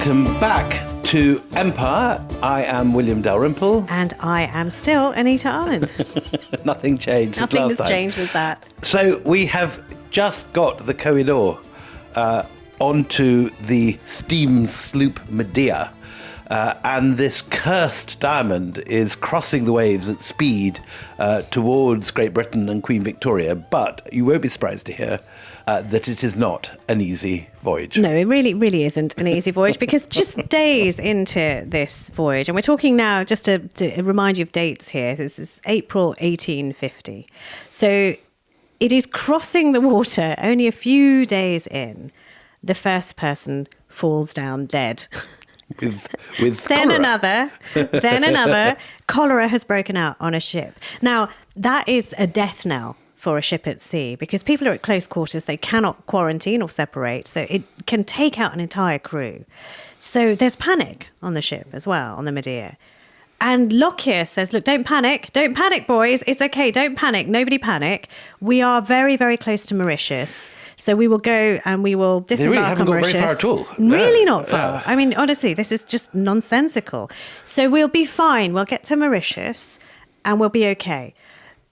Welcome back to Empire. I am William Dalrymple. And I am still Anita Arland. Nothing changed. Nothing last has time. changed with that. So we have just got the Koh-i-Noor onto the steam sloop Medea. And this cursed diamond is crossing the waves at speed towards Great Britain and Queen Victoria. But you won't be surprised to hear that it is not an easy voyage. No, it really isn't an easy voyage, because just days into this voyage, and we're talking now, just to remind you of dates here, this is April 1850. So it is crossing the water only a few days in. The first person falls down dead. With then cholera. then another. Cholera has broken out on a ship. Now, that is a death knell for a ship at sea, because people are at close quarters. They cannot quarantine or separate, so it can take out an entire crew. So there's panic on the ship as well, on the Medea. And Lockyer says, look, don't panic, boys. It's okay, don't panic, nobody panic. We are very, very close to Mauritius. So we will go and we will disembark on Mauritius. They really haven't got very far at all. Really not far. I mean, honestly, this is just nonsensical. So we'll be fine. We'll get to Mauritius and we'll be okay.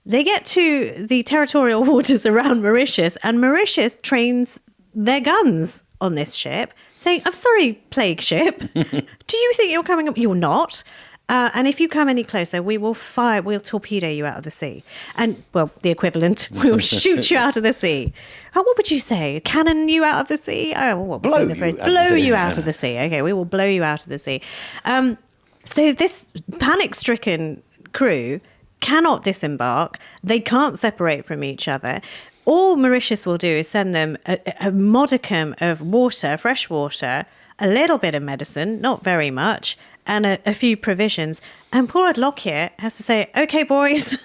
They get to the territorial waters around Mauritius, and Mauritius trains their guns on this ship, saying, I'm sorry, plague ship, do you think you're coming up? You're not. And if you come any closer, we will fire, we'll torpedo you out of the sea. And, well, the equivalent, we'll shoot you out of the sea. Oh, what would you say? Cannon you out of the sea? Oh, what blow would be the phrase? Blow you out of the sea. Okay, we will blow you out of the sea. So this panic-stricken crew cannot disembark. They can't separate from each other. All Mauritius will do is send them a modicum of water, fresh water, a little bit of medicine, not very much, and a few provisions. And poor old Lockyer has to say, okay, boys,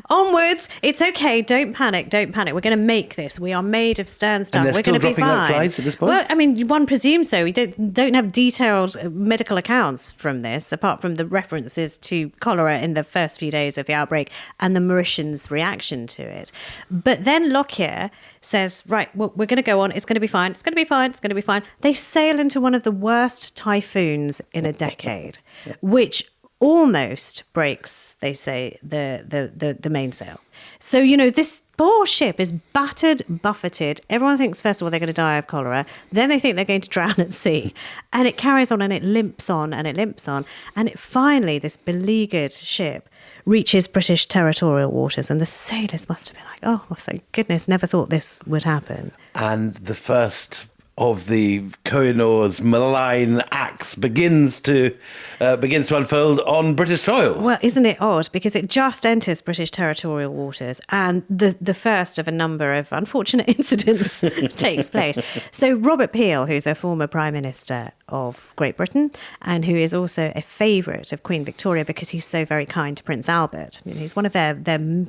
onwards. It's okay. Don't panic. We're going to make this. We are made of stern stuff. We're going to be fine. And they're still dropping like flies at this point? Well, I mean, one presumes so. We don't have detailed medical accounts from this, apart from the references to cholera in the first few days of the outbreak and the Mauritians' reaction to it. But then Lockyer says, right, well, we're going to go on. It's going to be fine. It's going to be fine. It's going to be fine. They sail into one of the worst typhoons in a decade, which almost breaks, they say, the mainsail. So, you know, this poor ship is battered, buffeted. Everyone thinks, first of all, they're going to die of cholera. Then they think they're going to drown at sea. And it carries on and it limps on and it limps on. And it finally, this beleaguered ship reaches British territorial waters. And the sailors must have been like, oh, thank goodness, never thought this would happen. And the first of the Koh-i-Noor's malign acts begins to unfold on British soil. Well, isn't it odd? Because it just enters British territorial waters, and the first of a number of unfortunate incidents takes place. So Robert Peel, who's a former Prime Minister of Great Britain, and who is also a favourite of Queen Victoria because he's so very kind to Prince Albert. I mean, he's one of their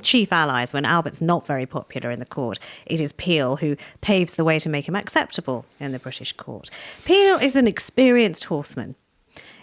chief allies when Albert's not very popular in the court. It is Peel who paves the way to make him acceptable in the British court. Peel is an experienced horseman.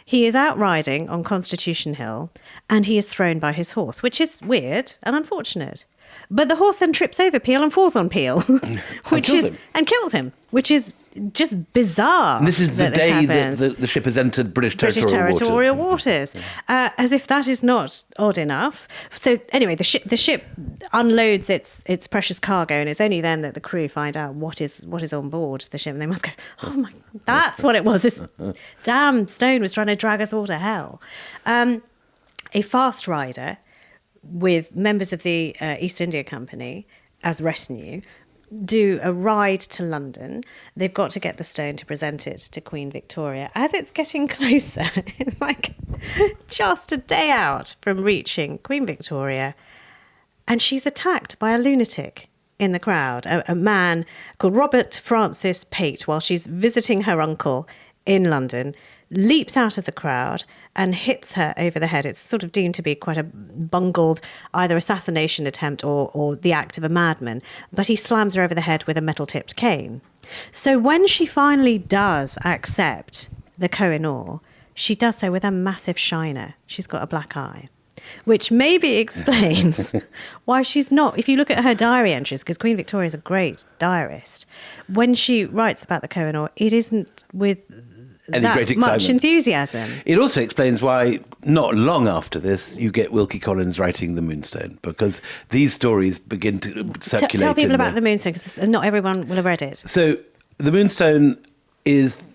He is out riding on Constitution Hill and he is thrown by his horse, which is weird and unfortunate. But the horse then trips over Peel and falls on Peel, and kills him, which is just bizarre. And this is the day that the ship has entered British territorial waters. As if that is not odd enough. So anyway, the ship unloads its precious cargo, and it's only then that the crew find out what is on board the ship, and they must go, oh my, that's what it was. This damn stone was trying to drag us all to hell. A fast rider with members of the East India Company as retinue do a ride to London. They've got to get the stone to present it to Queen Victoria. As it's getting closer, it's like just a day out from reaching Queen Victoria, and she's attacked by a lunatic in the crowd, a man called Robert Francis Pate, while she's visiting her uncle in London, leaps out of the crowd and hits her over the head. It's sort of deemed to be quite a bungled either assassination attempt or the act of a madman, but he slams her over the head with a metal-tipped cane. So when she finally does accept the Koh-i-Noor, she does so with a massive shiner. She's got a black eye, which maybe explains why she's not, if you look at her diary entries, because Queen Victoria is a great diarist, when she writes about the Koh-i-Noor, it isn't with that great much excitement. enthusiasm. It also explains why, not long after this, you get Wilkie Collins writing The Moonstone, because these stories begin to circulate. Tell people about The Moonstone, because not everyone will have read it. So, The Moonstone is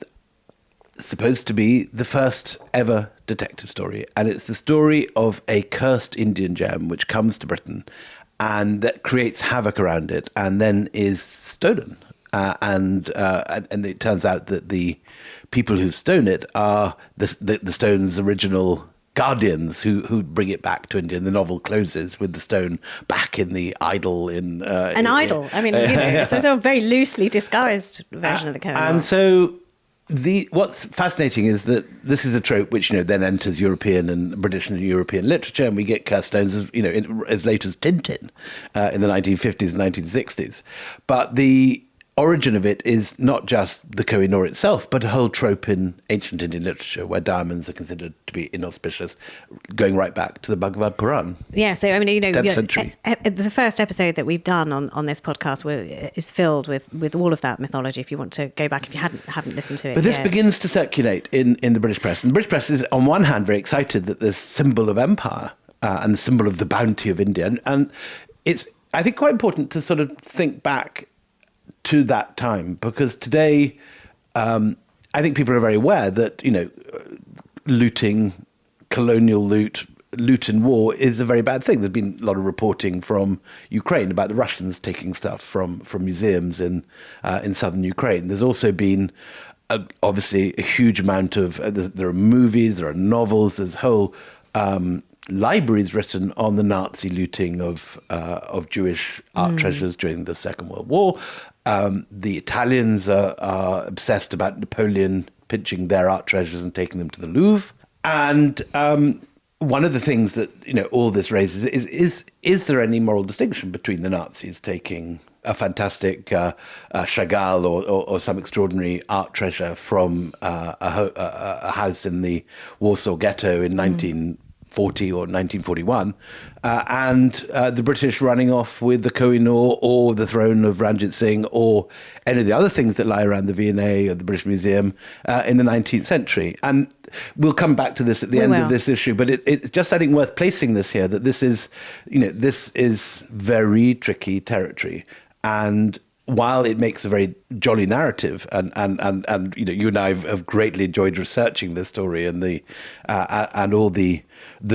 supposed to be the first ever detective story, and it's the story of a cursed Indian gem which comes to Britain and that creates havoc around it and then is stolen. And it turns out that the people who stone it are the stone's original guardians who bring it back to India. And the novel closes with the stone back in the idol in an idol. I mean, it's a very loosely disguised version of the Koh-i-Noor. And so what's fascinating is that this is a trope which then enters European and British and European literature, and we get cursed stones as late as Tintin in the 1950s and 1960s. But the origin of it is not just the Koh-i-Noor itself, but a whole trope in ancient Indian literature where diamonds are considered to be inauspicious, going right back to the Bhagavad Puran. Yeah, so I mean, 10th century. The first episode that we've done on this podcast is filled with all of that mythology. If you want to go back, if you haven't listened to it, but this yet. begins to circulate in the British press, and the British press is on one hand very excited that this symbol of empire and the symbol of the bounty of India, and it's, I think, quite important to sort of think back to that time, because today I think people are very aware that looting, colonial loot in war is a very bad thing. There's been a lot of reporting from Ukraine about the Russians taking stuff from museums in southern Ukraine. There's also been obviously a huge amount of there are movies, there are novels, there's whole libraries written on the Nazi looting of Jewish art treasures during the Second World War. The Italians are obsessed about Napoleon pinching their art treasures and taking them to the Louvre. And one of the things that all this raises is there any moral distinction between the Nazis taking a fantastic Chagall or some extraordinary art treasure from a house in the Warsaw Ghetto in 1940 or 1941, and the British running off with the Koh-i-Noor or the throne of Ranjit Singh or any of the other things that lie around the V&A or the British Museum in the 19th century. And we'll come back to this at the end of this issue, but it's just, I think, worth placing this here, that this is very tricky territory. And while it makes a very jolly narrative, and you and I have greatly enjoyed researching this story and and all the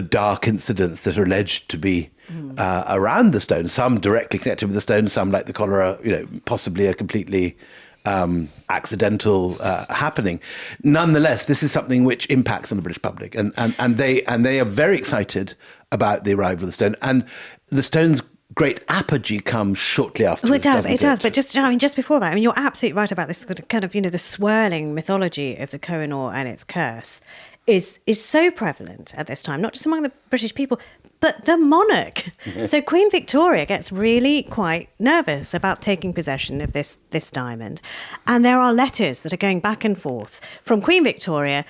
dark incidents that are alleged to be around the stone, some directly connected with the stone, some like the cholera, possibly a completely accidental happening. Nonetheless, this is something which impacts on the British public, and they are very excited about the arrival of the stone, and the stone's great apogee comes shortly after. Well, it does. But just before that, you're absolutely right about this kind of, the swirling mythology of the Koh-i-Noor and its curse is so prevalent at this time, not just among the British people, but the monarch. So Queen Victoria gets really quite nervous about taking possession of this diamond. And there are letters that are going back and forth from Queen Victoria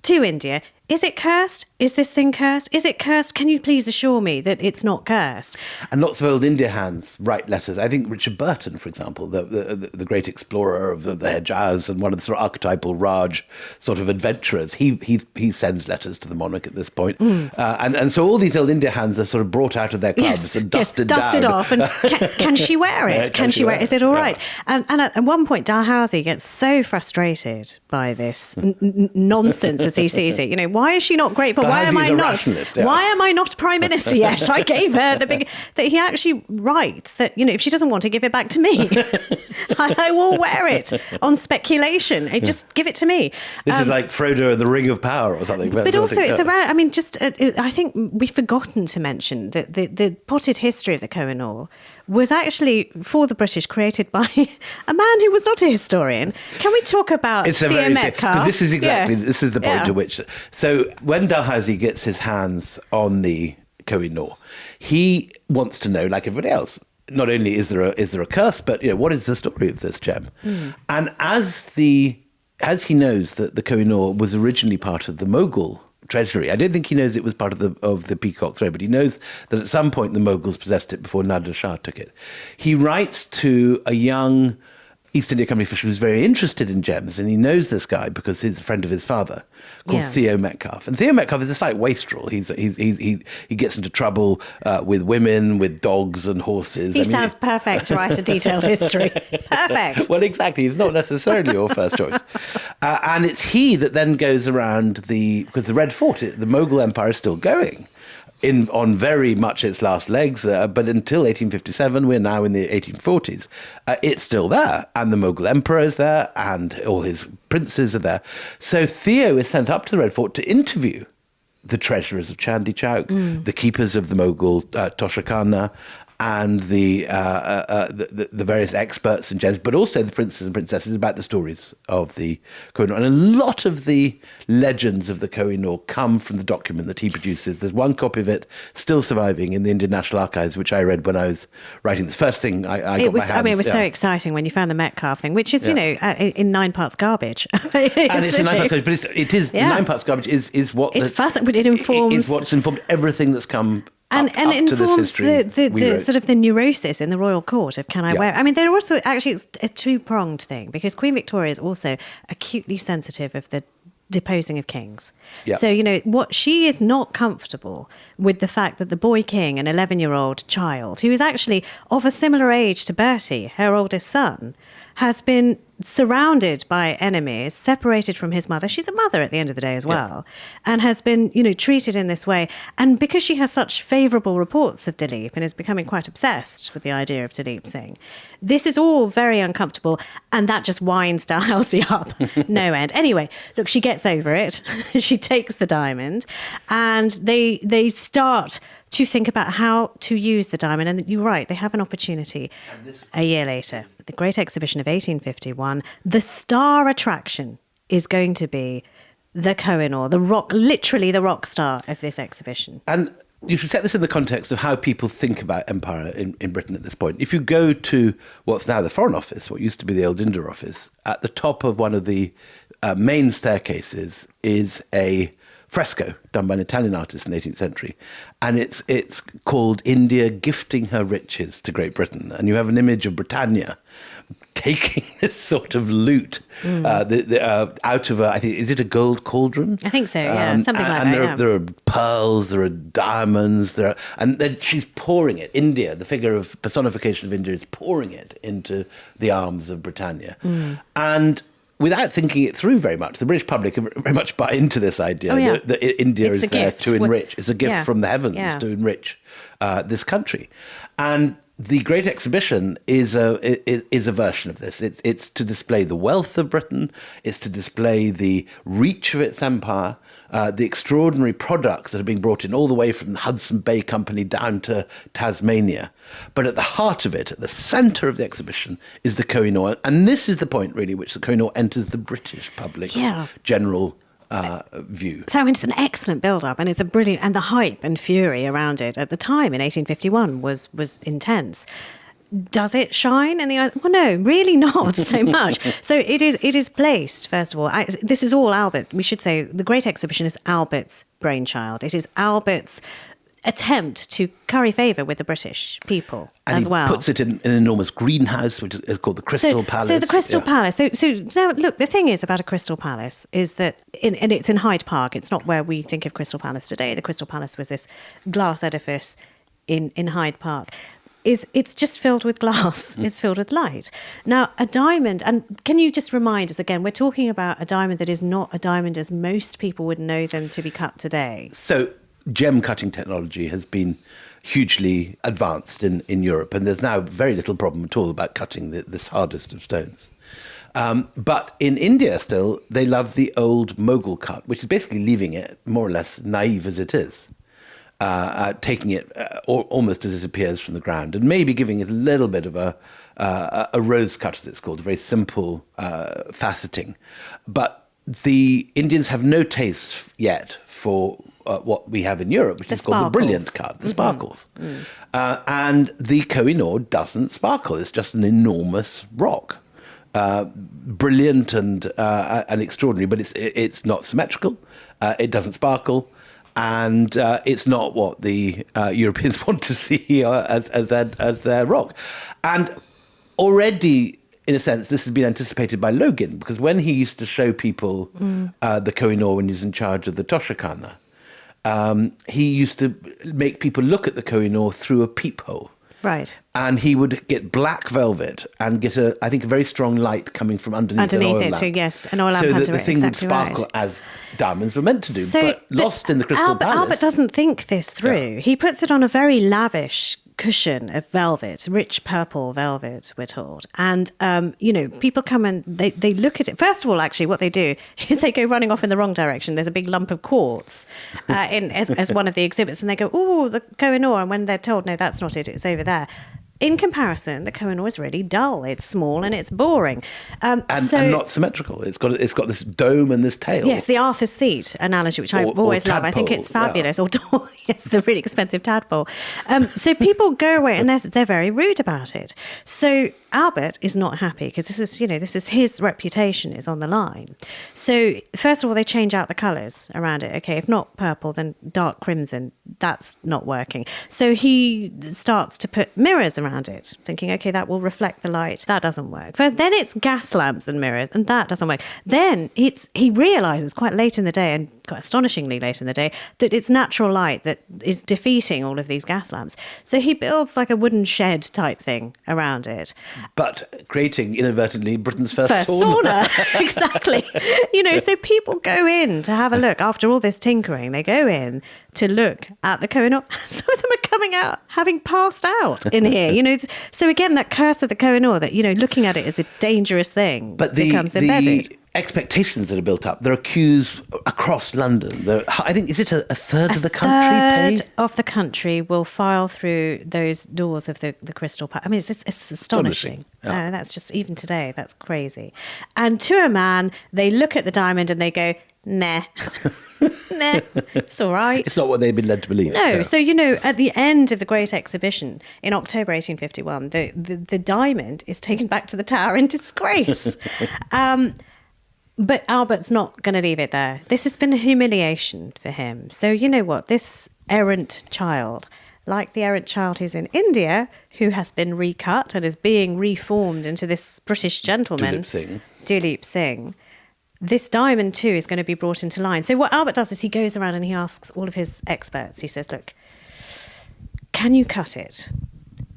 to India. Is it cursed? Is this thing cursed? Is it cursed? Can you please assure me that it's not cursed? And lots of old India hands write letters. I think Richard Burton, for example, the great explorer of the Hejaz and one of the sort of archetypal Raj sort of adventurers, he sends letters to the monarch at this point. And so all these old India hands are sort of brought out of their clubs and dusted down. Off. And can she wear it? Can she wear it? Is it all right? And at one point, Dalhousie gets so frustrated by this nonsense as he sees it. Why is she not grateful? Why am I not? Why am I not Prime Minister yet? I gave her that he actually writes that, if she doesn't want to, give it back to me. I will wear it on speculation. Just give it to me. This is like Frodo and the Ring of Power or something. But also it's around, I think we've forgotten to mention that the potted history of the Koh-i-Noor was actually, for the British, created by a man who was not a historian. Can we talk about Thea Metcalfe? This is the point to which. So when Dalhousie gets his hands on the Koh-i-Noor, he wants to know, like everybody else, not only is there a curse, but what is the story of this gem? And as he knows that the Koh-i-Noor was originally part of the Mughal treasury. I don't think he knows it was part of the Peacock Throne, but he knows that at some point the Mughals possessed it before Nader Shah took it. He writes to a young East India Company official who's very interested in gems, and he knows this guy because he's a friend of his father, called Theo Metcalfe. And Theo Metcalfe is a slight wastrel. He gets into trouble with women, with dogs and horses. He sounds perfect to write a detailed history. Perfect. Well, exactly. He's not necessarily your first choice. And it's he that then goes around because the Red Fort, the Mughal Empire is still going. On very much its last legs, but until 1857, we're now in the 1840s, it's still there. And the Mughal emperor is there, and all his princes are there. So Theo is sent up to the Red Fort to interview the treasurers of Chandi Chowk, the keepers of the Mughal Toshakhana, and the various experts in gems, but also the princes and princesses about the stories of the Koh-i-Noor. And a lot of the legends of the Koh-i-Noor come from the document that he produces. There's one copy of it still surviving in the Indian National Archives, which I read when I was writing this first thing I got my hands. I mean, it was so exciting when you found the Metcalfe thing, which is, in 9 parts garbage. And it's in 9 parts garbage, but it is the 9 parts garbage is what... It's fascinating, but it informs... It's what's informed everything that's come... And it informs the sort of the neurosis in the royal court of can I wear... I mean, they're also... Actually, it's a two-pronged thing because Queen Victoria is also acutely sensitive of the deposing of kings. Yeah. So, what she is not comfortable with the fact that the boy king, an 11-year-old child, who is actually of a similar age to Bertie, her oldest son, has been surrounded by enemies, separated from his mother. She's a mother at the end of the day as well, and has been, treated in this way. And because she has such favourable reports of Dilip and is becoming quite obsessed with the idea of Dilip Singh, this is all very uncomfortable, and that just winds Dalhousie up no end. Anyway, look, she gets over it. She takes the diamond, and they start to think about how to use the diamond. And you're right, they have an opportunity a year later. The Great Exhibition of 1851, the star attraction is going to be the Koh-i-Noor, literally the rock star of this exhibition. And you should set this in the context of how people think about empire in Britain at this point. If you go to what's now the Foreign Office, what used to be the old India Office, at the top of one of the main staircases is a fresco done by an Italian artist in the 18th century. And it's called India Gifting Her Riches to Great Britain. And you have an image of Britannia taking this sort of loot out of I think, is it a gold cauldron? I think so, yeah, something like that. And there are pearls, there are diamonds, and then she's pouring it. India, the figure of personification of India, is pouring it into the arms of Britannia. And without thinking it through very much, the British public very much buy into this idea that India is there to enrich. It's a gift from the heavens to enrich this country. And the Great Exhibition is a version of this. It's to display the wealth of Britain. It's to display the reach of its empire, the extraordinary products that are being brought in all the way from the Hudson Bay Company down to Tasmania. But at the heart of it, at the centre of the exhibition, is the Koh-i-Noor. And this is the point, really, which the Koh-i-Noor enters the British public's general view. So it's an excellent build-up, and it's a brilliant... And the hype and fury around it at the time in 1851 was intense. Does it shine in the eye? Well, no, really not so much. So it is placed, first of all. This is all Albert. We should say the Great Exhibition is Albert's brainchild. It is Albert's attempt to curry favour with the British people as well. And he puts it in an enormous greenhouse, which is called the Crystal Palace. So the Crystal Palace. So now, look, the thing is about a Crystal Palace is that, and it's in Hyde Park. It's not where we think of Crystal Palace today. The Crystal Palace was this glass edifice in Hyde Park. It's just filled with glass. It's filled with light. Now, a diamond, and can you just remind us again, we're talking about a diamond that is not a diamond as most people would know them to be cut today. So gem cutting technology has been hugely advanced in Europe, and there's now very little problem at all about cutting this hardest of stones. But in India still, they love the old Mughal cut, which is basically leaving it more or less naive as it is. Taking it almost as it appears from the ground, and maybe giving it a little bit of a rose cut, as it's called, a very simple faceting. But the Indians have no taste yet for what we have in Europe, which is called the brilliant cut, the sparkles. And the Koh-i-Noor doesn't sparkle. It's just an enormous rock. Brilliant and extraordinary, but it's not symmetrical. It doesn't sparkle. And it's not what the Europeans want to see as their rock. And already in a sense, this has been anticipated by Logan, because when he used to show people the Koh-i-Noor when he was in charge of the Toshakhana, he used to make people look at the Koh-i-Noor through a peephole. Right. And he would get black velvet and get a very strong light coming from underneath an oil lamp. Too, yes, an oil lamp so under that the it, thing exactly would sparkle as diamonds were meant to do, but lost in the Crystal Palace. Albert doesn't think this through. Yeah. He puts it on a very lavish cushion of velvet, rich purple velvet, we're told. And, people come and they look at it. First of all, actually, what they do is they go running off in the wrong direction. There's a big lump of quartz as one of the exhibits, and they go, oh, the Koh-i-Noor. And when they're told, no, that's not it, it's over there. In comparison, the Koh-i-Noor is really dull. It's small and it's boring. And not symmetrical. It's got this dome and this tail. Yes, the Arthur's seat analogy, which I always love. I think it's fabulous. Yeah. Or yes, the really expensive tadpole. So people go away and they're very rude about it. So Albert is not happy because this is his reputation is on the line. So first of all, they change out the colours around it. Okay, if not purple, then dark crimson. That's not working. So he starts to put mirrors around it, thinking, okay, that will reflect the light. That doesn't work. First, then it's gas lamps and mirrors, and that doesn't work. Then he realises quite late in the day, and quite astonishingly late in the day, that it's natural light that is defeating all of these gas lamps. So he builds like a wooden shed type thing around it. But creating, inadvertently, Britain's first sauna. Exactly. So people go in to have a look. After all this tinkering, they go in to look at the Koh-i-Noor. Some of them are coming out having passed out in here. So again, that curse of the Koh-i-Noor, that, looking at it as a dangerous thing becomes embedded. The expectations that are built up, there are queues across London. I think, is it a third of the country? A third of the country will file through those doors of the Crystal Palace. I mean, it's astonishing. Yeah. That's just, even today, that's crazy. And to a man, they look at the diamond and they go, nah. Nah, it's all right. It's not what they've been led to believe. No. So, at the end of the Great Exhibition in October 1851, the diamond is taken back to the Tower in disgrace. But Albert's not going to leave it there. This has been a humiliation for him. So you know what? This errant child, like the errant child who's in India, who has been recut and is being reformed into this British gentleman, Duleep Singh, this diamond too is going to be brought into line. So what Albert does is he goes around and he asks all of his experts. He says, look, can you cut it?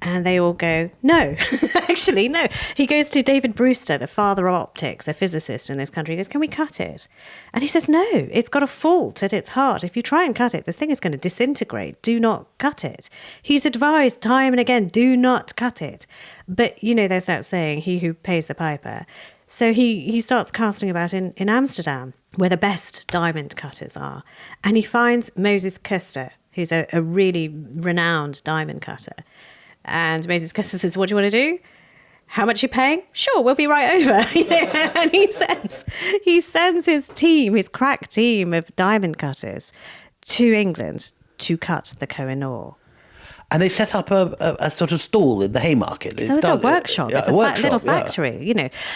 And they all go, no. Actually, no. He goes to David Brewster, the father of optics, a physicist in this country. He goes, can we cut it? And he says, no, it's got a fault at its heart. If you try and cut it, this thing is going to disintegrate. Do not cut it. He's advised time and again, do not cut it. But, there's that saying, he who pays the piper. So he starts casting about in Amsterdam, where the best diamond cutters are. And he finds Moses Custer, who's a really renowned diamond cutter. And Moses Custer says, what do you want to do? How much are you paying? Sure, we'll be right over. And he sends his team, his crack team of diamond cutters to England to cut the Koh-i-Noor. And they set up a sort of stall in the Haymarket. It's a workshop. It's a little factory,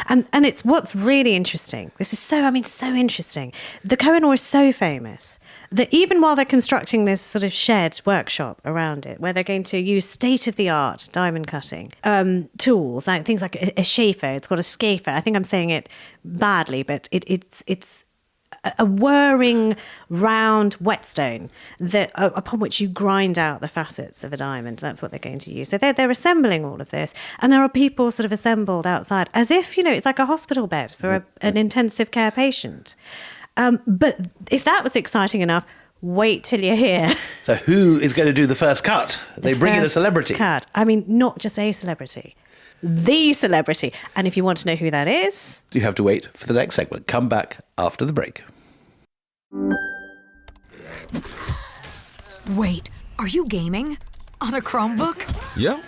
And it's what's really interesting. This is so interesting. The Koh-i-Noor is so famous that even while they're constructing this sort of shed workshop around it, where they're going to use state-of-the-art diamond cutting tools, like things like a shafer. It's called a scafer. I think I'm saying it badly, but it's a whirring round whetstone that upon which you grind out the facets of a diamond. That's what they're going to use. So they're assembling all of this, and there are people sort of assembled outside as if it's like a hospital bed for an intensive care patient. But if that was exciting enough, wait till you hear. So who is going to do the first cut? They bring in a celebrity. Cut. I mean, not just a celebrity. The celebrity. And if you want to know who that is, you have to wait for the next segment. Come back after the break. Wait, are you gaming? On a Chromebook? Yep.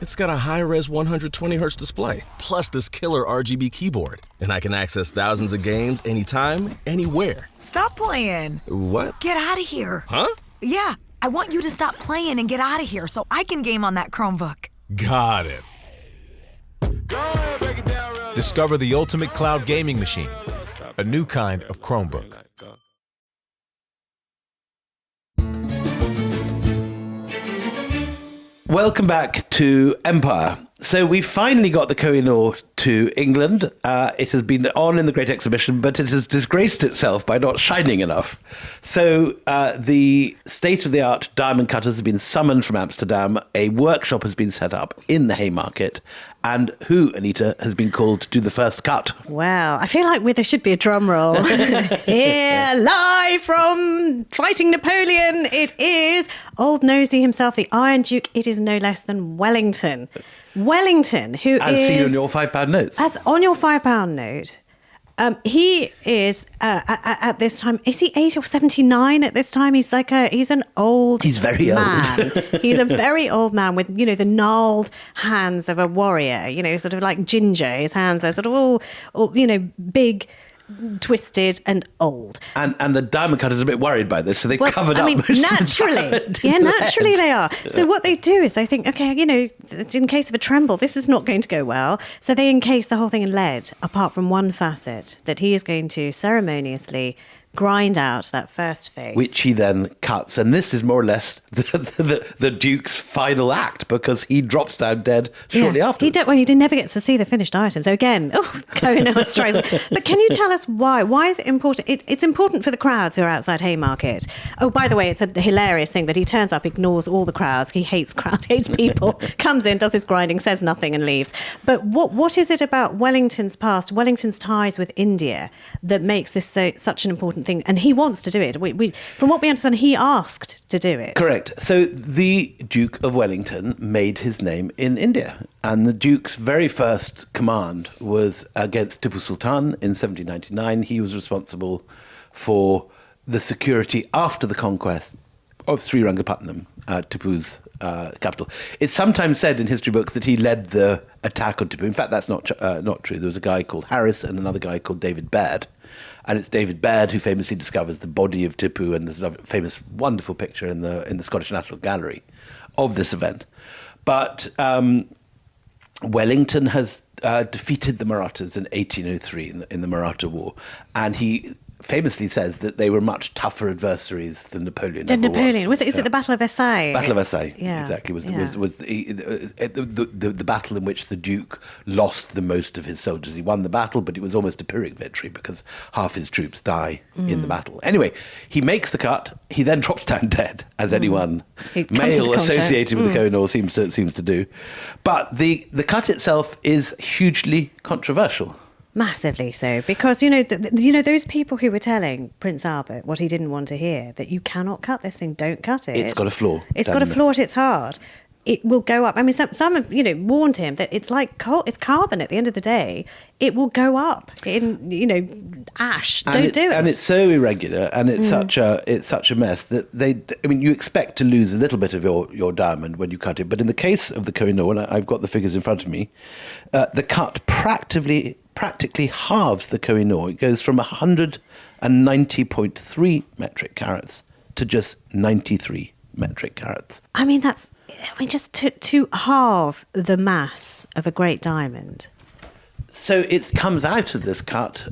It's got a high-res 120Hz display, plus this killer RGB keyboard. And I can access thousands of games anytime, anywhere. Stop playing. What? Get out of here. Huh? Yeah, I want you to stop playing and get out of here so I can game on that Chromebook. Got it. Discover the ultimate cloud gaming machine, a new kind of Chromebook. Welcome back to Empire. So we finally got the Koh-i-Noor to England. It has been on in the Great Exhibition, but it has disgraced itself by not shining enough. So the state-of-the-art diamond cutters have been summoned from Amsterdam. A workshop has been set up in the Haymarket. And who, Anita, has been called to do the first cut? Well, I feel like there should be a drum roll. Here, live from Fighting Napoleon, it is Old Nosey himself, the Iron Duke. It is no less than Wellington. Wellington, who As is... seen on your £5 notes. As on your £5 note. He is, at this time, is he 80 or 79 at this time? He's an old He's very man. old. He's a very old man with, the gnarled hands of a warrior, sort of like Ginger. His hands are sort of all big, twisted and old. And the diamond cutters are a bit worried by this, so they covered up most naturally. of the Yeah, naturally they are. So what they do is they think, okay, in case of a tremble, this is not going to go well. So they encase the whole thing in lead, apart from one facet, that he is going to ceremoniously grind out that first face. Which he then cuts. And this is more or less the Duke's final act, because he drops down dead shortly after. He never gets to see the finished item. So again, Koh-i-Noor strikes. But can you tell us why? Why is it important? It's important for the crowds who are outside Haymarket. Oh, by the way, it's a hilarious thing that he turns up, ignores all the crowds. He hates crowds, hates people, comes in, does his grinding, says nothing and leaves. But what is it about Wellington's past, Wellington's ties with India, that makes this such an important thing? And he wants to do it. From what we understand, he asked to do it. Correct. So the Duke of Wellington made his name in India. And the Duke's very first command was against Tipu Sultan in 1799. He was responsible for the security after the conquest of Srirangapatnam, Tipu's capital. It's sometimes said in history books that he led the attack on Tipu. In fact, that's not true. There was a guy called Harris and another guy called David Baird. And it's David Baird who famously discovers the body of Tipu, and there's a famous, wonderful picture in the Scottish National Gallery of this event. But Wellington has defeated the Marathas in 1803 in the Maratha War, and he famously says that they were much tougher adversaries than Napoleon. Is it the Battle of Versailles? Battle of Versailles, yeah. Exactly. Was the battle in which the Duke lost the most of his soldiers. He won the battle, but it was almost a Pyrrhic victory because half his troops die in the battle. Anyway, he makes the cut. He then drops down dead, as anyone male associated with the Koh-i-Noor seems to do. But the cut itself is hugely controversial. Massively so, because those people who were telling Prince Albert what he didn't want to hear, that you cannot cut this thing, don't cut it. It's got a flaw. It's got a flaw at its heart. It will go up. I mean, some have warned him that it's like it's carbon at the end of the day. It will go up in ash. Don't do it. And it's so irregular, and it's such a mess that you expect to lose a little bit of your diamond when you cut it. But in the case of the Koh-i-Noor, and I've got the figures in front of me, the cut practically halves the Koh-i-Noor. It goes from 190.3 metric carats to just 93 metric carats. Just to halve the mass of a great diamond. So it comes out of this cut,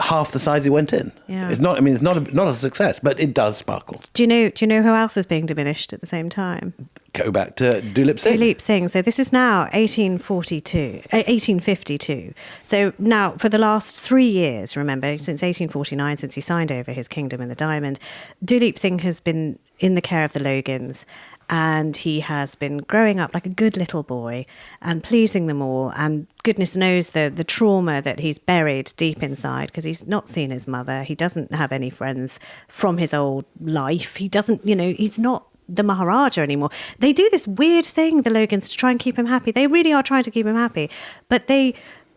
half the size it went in. Yeah. It's not a success, but it does sparkle. Do you know who else is being diminished at the same time? Go back to Duleep Singh. Duleep Singh. So this is now 1852. So now for the last 3 years, remember, since 1849, since he signed over his kingdom and the diamond, Duleep Singh has been in the care of the Logans, and he has been growing up like a good little boy and pleasing them all. And goodness knows the trauma that he's buried deep inside, because he's not seen his mother. He doesn't have any friends from his old life. He doesn't, he's not the Maharaja anymore. They do this weird thing, the Logans, to try and keep him happy. They really are trying to keep him happy. But they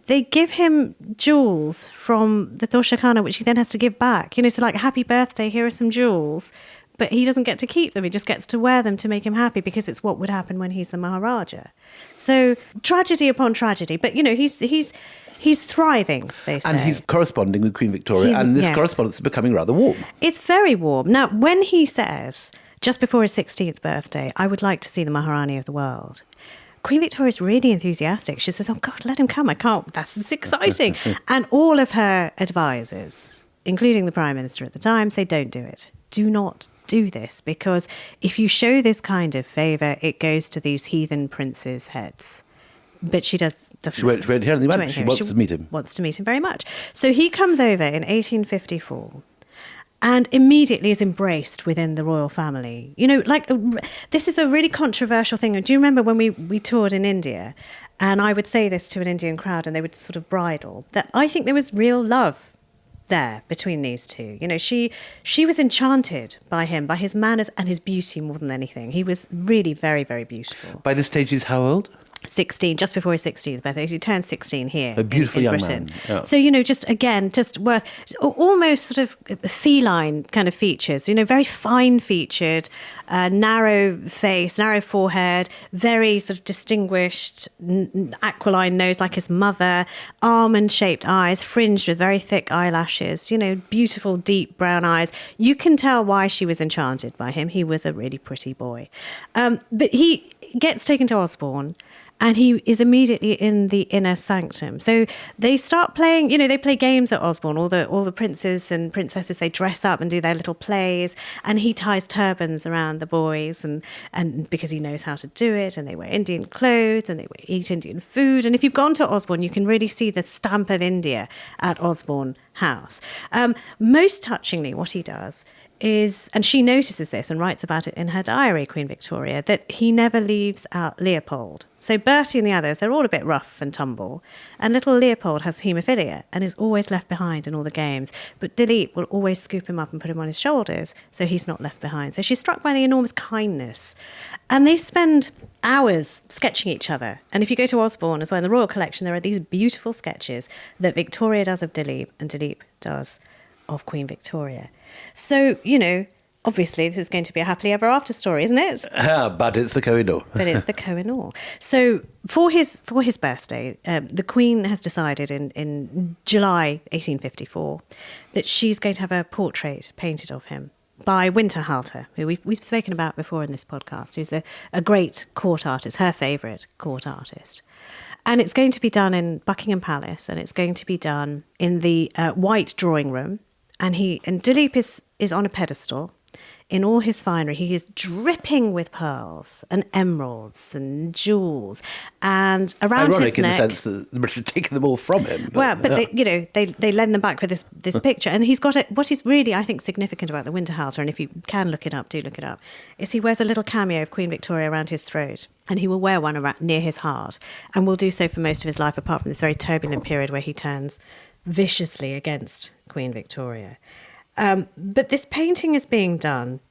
give him jewels from the Toshakana, which he then has to give back. So like, happy birthday, here are some jewels. But he doesn't get to keep them. He just gets to wear them to make him happy, because it's what would happen when he's the Maharaja. So tragedy upon tragedy. But, he's thriving, they say. And he's corresponding with Queen Victoria, and this correspondence is becoming rather warm. It's very warm. Now, when he says, just before his 16th birthday, I would like to see the Maharani of the world, Queen Victoria's really enthusiastic. She says, oh, God, let him come. I can't. That's exciting. And all of her advisors, including the Prime Minister at the time, say, don't do it. Do not do this, because if you show this kind of favour, it goes to these heathen princes' heads. but she doesn't. She won't hear anything about it. She wants to meet him. Wants to meet him very much. So he comes over in 1854 and immediately is embraced within the royal family. You know, like, this is a really controversial thing. Do you remember when we toured in India? And I would say this to an Indian crowd and they would sort of bridle, that I think there was real love there between these two. You know, she was enchanted by him, by his manners and his beauty more than anything. He was really very, very beautiful. By this stage, he's how old? 16, just before his 16th birthday. He turned 16 here. A beautiful in young Britain. man. Yeah. So, you know, just worth almost sort of feline kind of features, you know, very fine featured, narrow face, narrow forehead, very sort of distinguished aquiline nose like his mother, almond shaped eyes, fringed with very thick eyelashes, you know, beautiful deep brown eyes. You can tell why she was enchanted by him. He was a really pretty boy. But he gets taken to Osborne. And he is immediately in the inner sanctum. So they start playing, you know, they play games at Osborne. All the princes and princesses, they dress up and do their little plays. And he ties turbans around the boys and because he knows how to do it. And they wear Indian clothes and they eat Indian food. And if you've gone to Osborne, you can really see the stamp of India at Osborne House. Most touchingly, what he does is, and she notices this and writes about it in her diary, Queen Victoria, that he never leaves out Leopold. So Bertie and the others, they're all a bit rough and tumble. And little Leopold has haemophilia and is always left behind in all the games. But Dilip will always scoop him up and put him on his shoulders so he's not left behind. So she's struck by the enormous kindness. And they spend hours sketching each other. And if you go to Osborne as well, in the Royal Collection, there are these beautiful sketches that Victoria does of Dilip and Dilip does of Queen Victoria. So, you know, obviously this is going to be a happily ever after story, isn't it? But it's the Koh-i-Noor. But it's the Koh-i-Noor. So for his birthday, the Queen has decided in July 1854 that she's going to have a portrait painted of him by Winterhalter, who we've spoken about before in this podcast, who's a great court artist, her favourite court artist. And it's going to be done in Buckingham Palace, and it's going to be done in the white drawing room. And Dilip is on a pedestal in all his finery. He is dripping with pearls and emeralds and jewels, and around Ironic his neck. in the sense that the British have taken them all from him. But they lend them back for this picture. And he's got what is really, I think, significant about the Winterhalter, and if you can look it up, do look it up, is he wears a little cameo of Queen Victoria around his throat. And he will wear one around near his heart, and will do so for most of his life, apart from this very turbulent period where he turns viciously against Queen Victoria. But this painting is being done,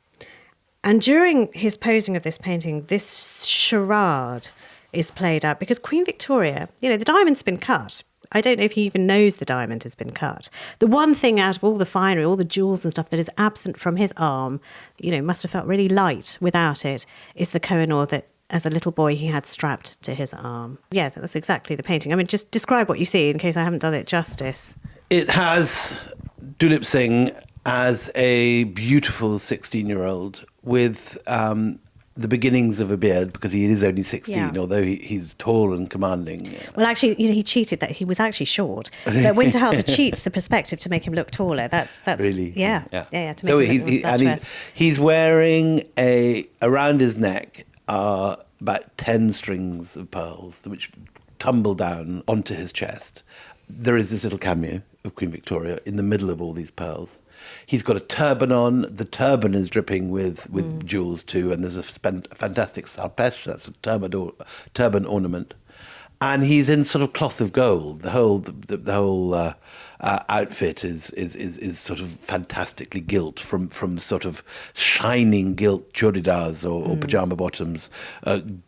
and during his posing of this painting, this charade is played out because Queen Victoria, you know, the diamond's been cut. I don't know if he even knows the diamond has been cut. The one thing out of all the finery, all the jewels and stuff that is absent from his arm, you know, must have felt really light without it, is the Koh-i-Noor that as a little boy he had strapped to his arm. Yeah, that's exactly the painting. I mean, just describe what you see in case I haven't done it justice. It has Dulip Singh as a beautiful 16-year-old with the beginnings of a beard, because he is only 16, Yeah. although he's tall and commanding. Well, actually, you know, he cheated that he was actually short. But Winterhalter cheats the perspective to make him look taller. That's Really? Yeah. To make So him look more statuesque. he's wearing around his neck are about 10 strings of pearls, which tumble down onto his chest. There is this little cameo of Queen Victoria in the middle of all these pearls. He's got a turban on. The turban is dripping with jewels too, and there's a fantastic sarpesh, that's a turban ornament. And he's in sort of cloth of gold. The whole outfit is sort of fantastically gilt from sort of shining gilt churidars or pajama bottoms,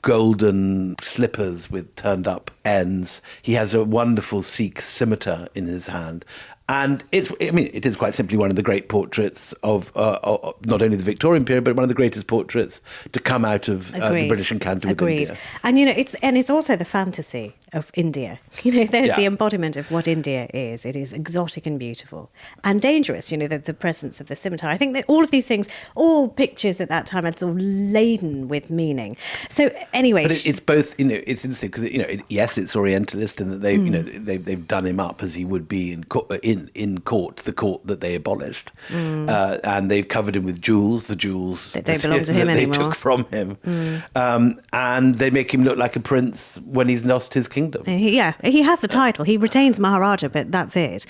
golden slippers with turned up ends. He has a wonderful Sikh scimitar in his hand. And it is quite simply one of the great portraits of not only the Victorian period, but one of the greatest portraits to come out of the British encounter with India. And you know, it's also the fantasy of India. There's the embodiment of what India is. It is exotic and beautiful and dangerous. The presence of the scimitar. I think that all of these things, all pictures at that time, are sort of laden with meaning. So anyway, but it's both. It's interesting because yes, it's Orientalist, and that they've done him up as he would be in court, the court that they abolished, and they've covered him with jewels, the jewels that don't belong to him anymore. They took from him, and they make him look like a prince when he's lost his kingdom. He has the title. He retains Maharaja, but that's it.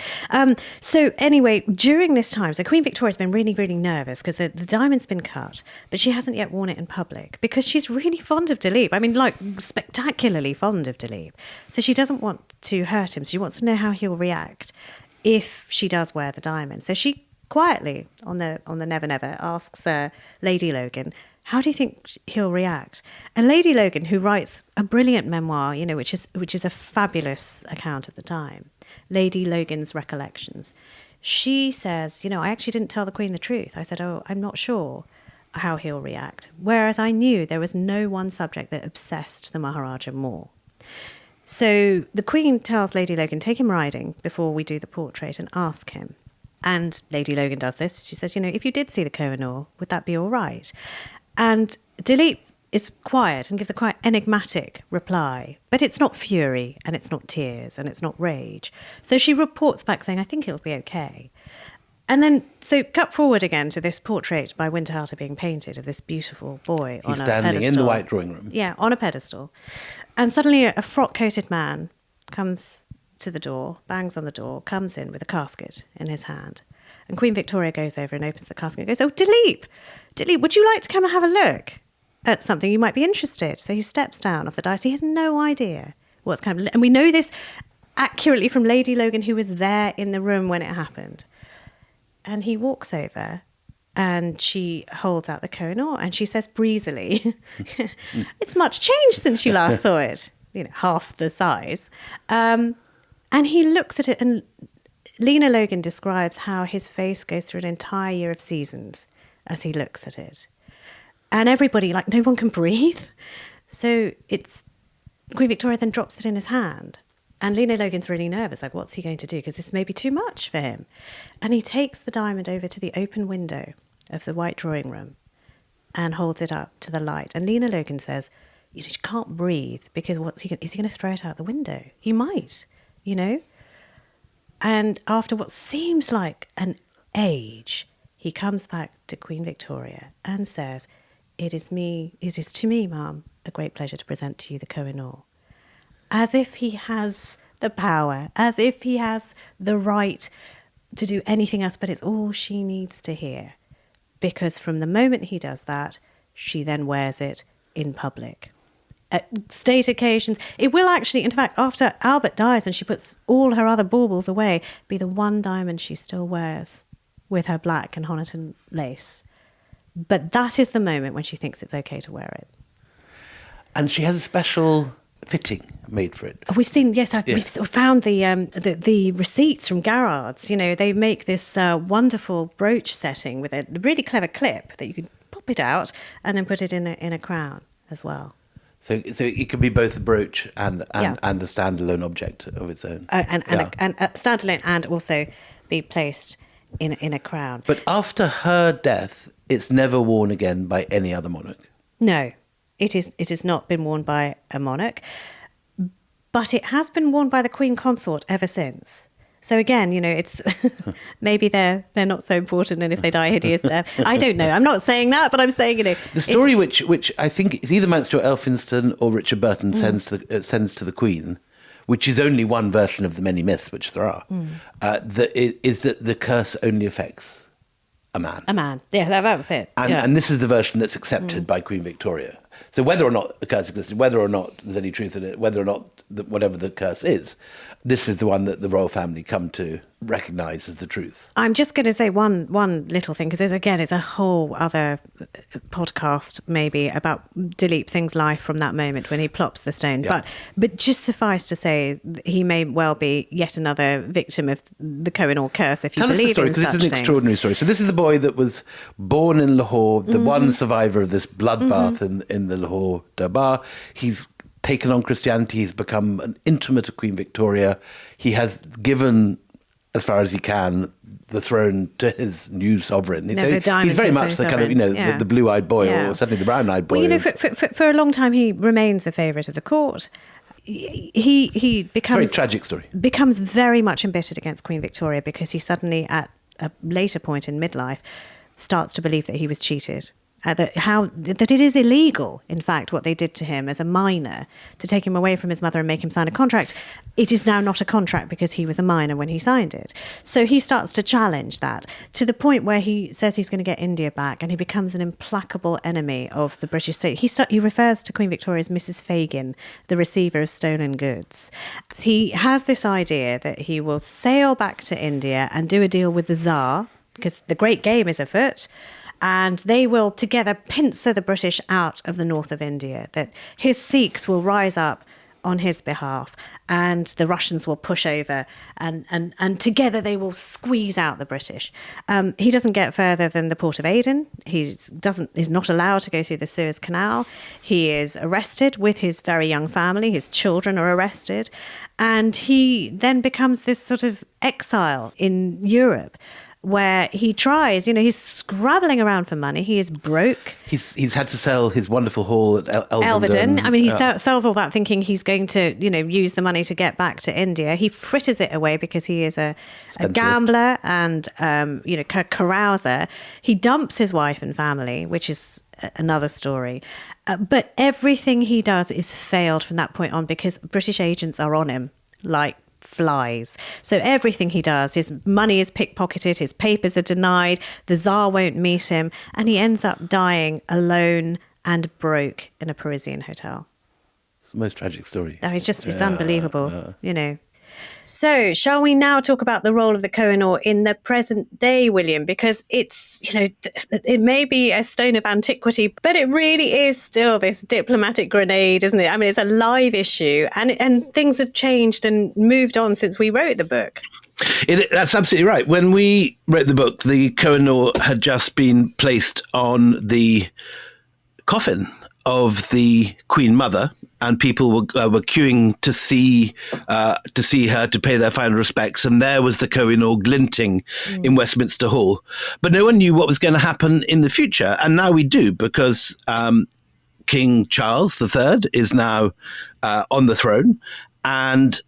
So anyway, during this time, so Queen Victoria's been really, really nervous because the diamond's been cut, but she hasn't yet worn it in public because she's really fond of Dilip. I mean, like spectacularly fond of Dilip. So she doesn't want to hurt him. She wants to know how he'll react if she does wear the diamond. So she quietly, on the Never Never, asks Lady Logan, how do you think he'll react? And Lady Logan, who writes a brilliant memoir, which is a fabulous account at the time, Lady Logan's Recollections, she says, I actually didn't tell the Queen the truth. I said, I'm not sure how he'll react. Whereas I knew there was no one subject that obsessed the Maharaja more. So the Queen tells Lady Logan, take him riding before we do the portrait and ask him. And Lady Logan does this. She says, if you did see the Koh-i-Noor, would that be all right? And Dilip is quiet and gives a quite enigmatic reply. But it's not fury, and it's not tears, and it's not rage. So she reports back saying, I think it'll be okay. And then, so cut forward again to this portrait by Winterhalter being painted of this beautiful boy on a pedestal. He's standing in the White Drawing Room. Yeah, on a pedestal. And suddenly a frock-coated man comes to the door, bangs on the door, comes in with a casket in his hand. And Queen Victoria goes over and opens the casket and goes, oh, Dilip, would you like to come and have a look at something? You might be interested. So he steps down off the dais. He has no idea what's coming. And we know this accurately from Lady Logan, who was there in the room when it happened. And he walks over and she holds out the Koh-i-Noor and she says breezily, it's much changed since you last saw it, half the size. And he looks at it, and Lena Logan describes how his face goes through an entire year of seasons as he looks at it. And everybody, no one can breathe. So Queen Victoria then drops it in his hand. And Lena Logan's really nervous, what's he going to do? Because this may be too much for him. And he takes the diamond over to the open window of the White Drawing Room and holds it up to the light. And Lena Logan says, you can't breathe because is he going to throw it out the window? He might, And after what seems like an age, he comes back to Queen Victoria and says, it is to me, Ma'am, a great pleasure to present to you the Koh-i-Noor. As if he has the power, as if he has the right to do anything else, but it's all she needs to hear. Because from the moment he does that, she then wears it in public. At state occasions, it will actually, in fact, after Albert dies and she puts all her other baubles away, be the one diamond she still wears with her black and Honiton lace. But that is the moment when she thinks it's okay to wear it. And she has a special fitting made for it. We've seen, we've found the receipts from Garrard's. They make this wonderful brooch setting with a really clever clip that you can pop it out and then put it in a crown as well. So it could be both a brooch and a standalone object of its own. And a standalone, and also be placed in a crown. But after her death, it's never worn again by any other monarch. No. It has not been worn by a monarch, but it has been worn by the Queen Consort ever since. So again, it's maybe they're not so important, and if they die a hideous death, I don't know. I'm not saying that, but I'm saying the story which I think is either Mountstuart Elphinstone or Richard Burton sends to the Queen, which is only one version of the many myths which there are, is that the curse only affects a man. A man, yeah, that's it. And this is the version that's accepted by Queen Victoria. So whether or not the curse existed, whether or not there's any truth in it, whether or not whatever the curse is, this is the one that the royal family come to recognise as the truth. I'm just going to say one little thing, because it's a whole other podcast maybe about Dilip Singh's life from that moment when he plops the stone. Yeah. But just suffice to say, he may well be yet another victim of the Koh-i-Noor curse, if you believe in such things. Because it's an extraordinary story. So this is the boy that was born in Lahore, the one survivor of this bloodbath in the Lahore Darbar. He's taken on Christianity. He's become an intimate of Queen Victoria. He has given, as far as he can, the throne to his new sovereign. No, the diamond he's very is much so the kind of, sovereign. the blue-eyed boy, Yeah. or certainly the brown-eyed boy. Well, for a long time, he remains a favourite of the court. He becomes... Very tragic story. Becomes very much embittered against Queen Victoria because he suddenly, at a later point in midlife, starts to believe that he was cheated. That it is illegal, in fact, what they did to him as a minor, to take him away from his mother and make him sign a contract. It is now not a contract because he was a minor when he signed it. So he starts to challenge that to the point where he says he's going to get India back, and he becomes an implacable enemy of the British state. He refers to Queen Victoria as Mrs. Fagin, the receiver of stolen goods. He has this idea that he will sail back to India and do a deal with the Tsar, because the Great Game is afoot, and they will together pincer the British out of the north of India, that his Sikhs will rise up on his behalf and the Russians will push over, and together they will squeeze out the British. He doesn't get further than the port of Aden. He's not allowed to go through the Suez Canal. He is arrested with his very young family. His children are arrested. And he then becomes this sort of exile in Europe, where he tries, he's scrabbling around for money. He is broke. He's had to sell his wonderful hall at Elvedon. I mean, he sells all that thinking he's going to, use the money to get back to India. He fritters it away because he is a gambler and, carouser. He dumps his wife and family, which is another story. But everything he does is failed from that point on because British agents are on him like flies. So everything he does, his money is pickpocketed, his papers are denied, the Tsar won't meet him, and he ends up dying alone and broke in a Parisian hotel. It's the most tragic story. Oh, it's unbelievable, So, shall we now talk about the role of the Koh-i-Noor in the present day, William? Because it's, it may be a stone of antiquity, but it really is still this diplomatic grenade, isn't it? I mean, it's a live issue, and things have changed and moved on since we wrote the book. That's absolutely right. When we wrote the book, the Koh-i-Noor had just been placed on the coffin of the Queen Mother, and people were queuing to see her, to pay their final respects. And there was the Koh-i-Noor glinting in Westminster Hall. But no one knew what was going to happen in the future. And now we do, because King Charles III is now on the throne, and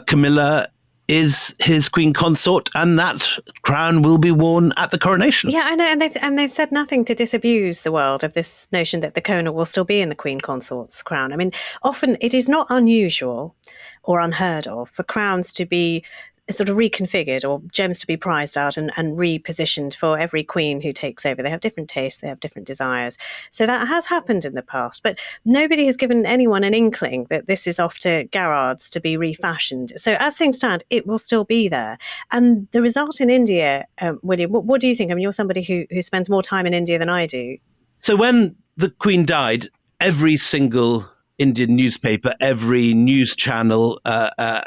Camilla is his queen consort, and that crown will be worn at the coronation. Yeah, I know, and they've said nothing to disabuse the world of this notion that the Koh-i-Noor will still be in the queen consort's crown. I mean, often it is not unusual or unheard of for crowns to be sort of reconfigured, or gems to be prized out and repositioned for every queen who takes over. They have different tastes, they have different desires. So that has happened in the past, but nobody has given anyone an inkling that this is off to Garrard's to be refashioned. So as things stand, it will still be there. And the result in India, William, what do you think? I mean, you're somebody who spends more time in India than I do. So when the Queen died, every single Indian newspaper, every news channel,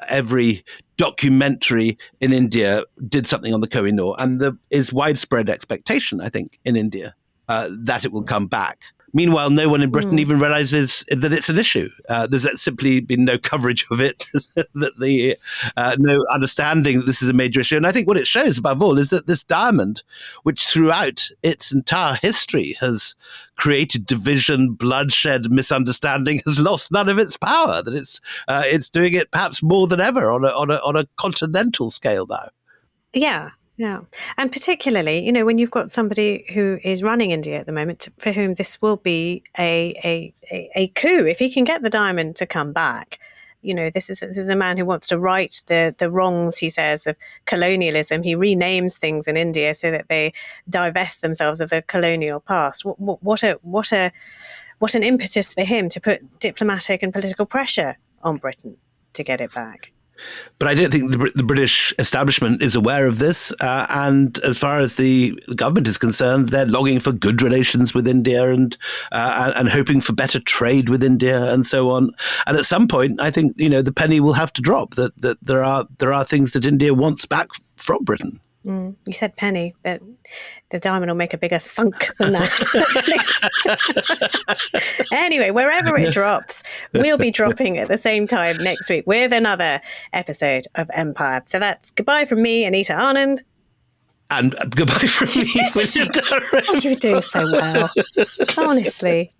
every documentary in India did something on the Koh-i-Noor, and there is widespread expectation, I think, in India that it will come back. Meanwhile, no one in Britain even realizes that it's an issue. There's simply been no coverage of it, no understanding that this is a major issue. And I think what it shows, above all, is that this diamond, which throughout its entire history has created division, bloodshed, misunderstanding, has lost none of its power. That it's doing it perhaps more than ever on a continental scale now. Yeah. Yeah. And particularly, when you've got somebody who is running India at the moment, for whom this will be a coup, if he can get the diamond to come back. This is a man who wants to right the wrongs, he says, of colonialism. He renames things in India so that they divest themselves of the colonial past. What an impetus for him to put diplomatic and political pressure on Britain to get it back. But I don't think the British establishment is aware of this. And as far as the government is concerned, they're longing for good relations with India and hoping for better trade with India and so on. And at some point, I think, the penny will have to drop, that there are things that India wants back from Britain. You said penny, but the diamond will make a bigger thunk than that. Anyway, wherever it drops, we'll be dropping at the same time next week with another episode of Empire. So that's goodbye from me, Anita Anand. And goodbye from me, William. Oh, you're doing so well. Honestly.